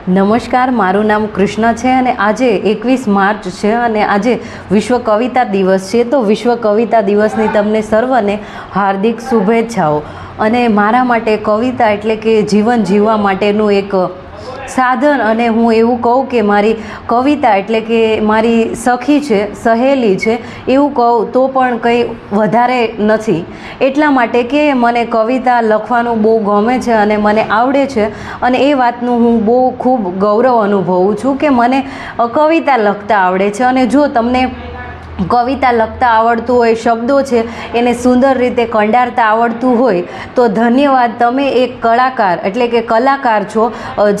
નમસ્કાર, મારું નામ કૃષ્ણ છે અને આજે 21 માર્ચ છે અને આજે વિશ્વ કવિતા દિવસ છે. તો વિશ્વ કવિતા દિવસની તમને સર્વને હાર્દિક શુભેચ્છાઓ. અને મારા માટે કવિતા એટલે કે જીવન જીવવા માટેનું એક સાધન, અને હું એવું કહું કે મારી કવિતા એટલે કે મારી સખી છે, સહેલી છે, એવું કહું તો પણ કંઈ વધારે નથી. એટલા માટે કે મને કવિતા લખવાનું બહુ ગમે છે અને મને આવડે છે, અને એ વાતનું હું બહુ ખૂબ ગૌરવ અનુભવું છું કે મને કવિતા લખતા આવડે છે. અને જો તમને કવિતા લખતા આવડતું હોય, શબ્દો છે એને સુંદર રીતે કંડારતા આવડતું હોય તો ધન્યવાદ. તમે એક કલાકાર એટલે કે કલાકાર છો,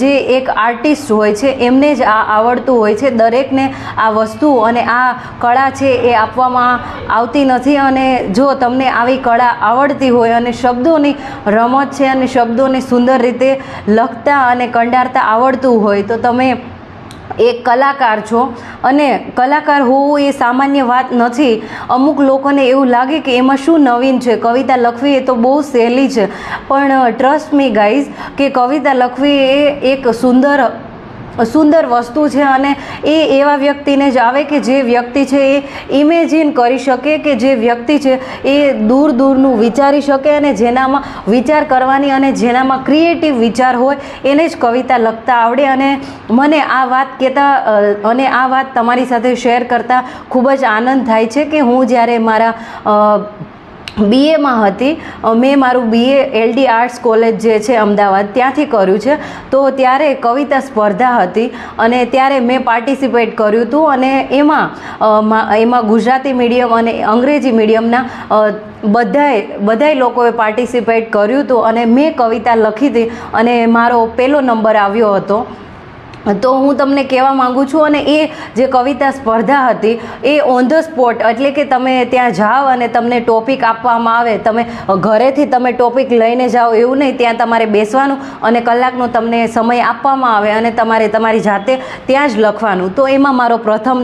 જે એક આર્ટિસ્ટ હોય છે એમને જ આ આવડતું હોય છે. દરેકને આ વસ્તુ અને આ કળા છે એ આપવામાં આવતી નથી, અને જો તમને આવી કળા આવડતી હોય અને શબ્દોની રમત છે અને શબ્દોને સુંદર રીતે લખતા અને કંડારતા આવડતું હોય તો તમે એક કલાકાર છો. અને કલાકાર હોવું એ સામાન્ય વાત નથી. અમુક લોકોને એવું લાગે કે એમાં શું નવીન છે, કવિતા લખવી એ તો બહુ સહેલી છે, પણ ટ્રસ્ટ મી ગાઈઝ કે કવિતા લખવી એ એક સુંદર વસ્તુ છે. અને એ એવા વ્યક્તિને જ આવે કે જે વ્યક્તિ છે એ ઇમેજિન કરી શકે, કે જે વ્યક્તિ છે એ દૂર દૂરનું વિચારી શકે, અને જેનામાં વિચાર કરવાની અને જેનામાં ક્રિએટિવ વિચાર હોય એને જ કવિતા લખતા આવડે. અને મને આ વાત કહેતા અને આ વાત તમારી સાથે શેર કરતાં ખૂબ જ આનંદ થાય છે કે હું જ્યારે મારા બીએમાં હતી, મેં મારું બીએ એલડી આર્ટ્સ કોલેજ જે છે અમદાવાદ ત્યાંથી કર્યું છે. તો ત્યારે કવિતા સ્પર્ધા હતી અને ત્યારે મેં પાર્ટિસિપેટ કર્યું હતું, અને એમાં ગુજરાતી મીડિયમ અને અંગ્રેજી મીડિયમના બધાય લોકોએ પાર્ટિસિપેટ કર્યું હતું, અને મેં કવિતા લખી હતી અને મારો પહેલો નંબર આવ્યો હતો. તો હું તમને કહેવા માગું છું, અને એ જે કવિતા સ્પર્ધા હતી એ ઓન ધ સ્પોટ એટલે કે તમે ત્યાં જાઓ અને તમને ટોપિક આપવામાં આવે, તમે ઘરેથી તમે ટોપિક લઈને જાઓ એવું નહીં, ત્યાં તમારે બેસવાનું અને કલાકનો તમને સમય આપવામાં આવે અને તમારે તમારી જાતે ત્યાં જ લખવાનું. તો એમાં મારો પ્રથમ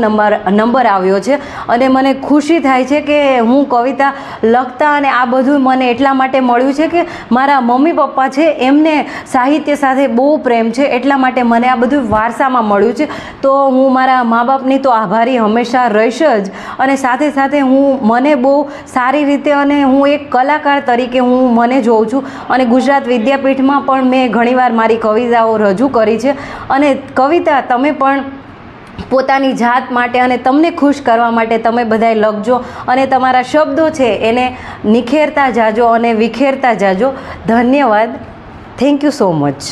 નંબર આવ્યો છે, અને મને ખુશી થાય છે કે હું કવિતા લખતા અને આ બધું મને એટલા માટે મળ્યું છે કે મારા મમ્મી પપ્પા છે એમને સાહિત્ય સાથે બહુ પ્રેમ છે, એટલા માટે મને આ બધું વારસામાં મળ્યું છે. તો હું મારા મા બાપની તો આભારી હંમેશા રહીશ જ, અને સાથે સાથે મને બહુ સારી રીતે અને હું એક કલાકાર તરીકે મને જોઉં છું. અને ગુજરાત વિદ્યાપીઠમાં પણ મેં ઘણીવાર મારી કવિતાઓ રજૂ કરી છે. અને કવિતા તમે પણ પોતાની જાત માટે અને તમને ખુશ કરવા માટે તમે બધાએ લખજો, અને તમારા શબ્દો છે એને નિખેરતા જાજો અને વિખેરતા જાજો. ધન્યવાદ. Thank you so much.